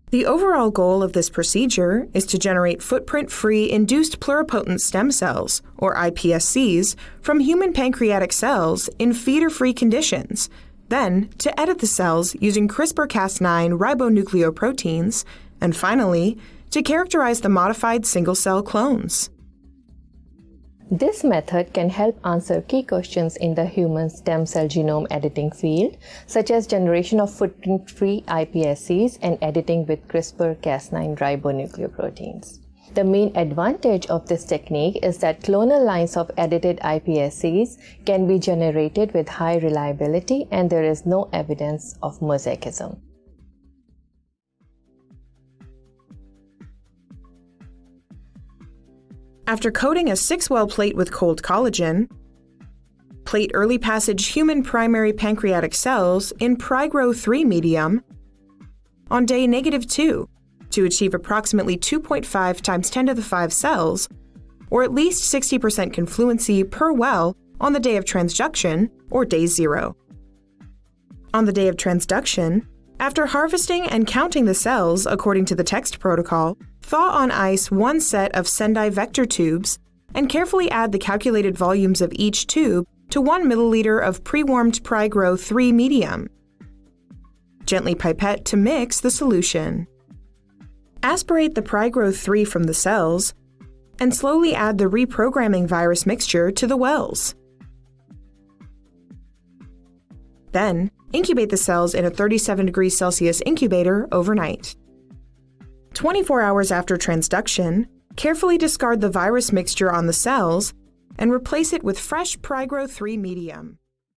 The overall goal of this procedure is to generate footprint-free induced pluripotent stem cells, or IPSCs, from human pancreatic cells in feeder-free conditions, then to edit the cells using CRISPR-Cas9 ribonucleoproteins, and finally, to characterize the modified single-cell clones. This method can help answer key questions in the human stem cell genome editing field, such as generation of footprint-free iPSCs and editing with CRISPR-Cas9 ribonucleoproteins. The main advantage of this technique is that clonal lines of edited iPSCs can be generated with high reliability and there is no evidence of mosaicism. After coating a 6-well plate with cold collagen, plate early passage human primary pancreatic cells in Pry-Grow3 medium on day -2 to achieve approximately 2.5 × 10⁵ cells, or at least 60% confluency per well on the day of transduction, or day 0. On the day of transduction, after harvesting and counting the cells according to the text protocol, thaw on ice one set of Sendai vector tubes and carefully add the calculated volumes of each tube to 1 milliliter of pre-warmed Pry-Grow3 medium. Gently pipette to mix the solution. Aspirate the Pry-Grow3 from the cells and slowly add the reprogramming virus mixture to the wells. Then, incubate the cells in a 37°C incubator overnight. 24 hours after transduction, carefully discard the virus mixture on the cells and replace it with fresh Pry-Grow3 medium.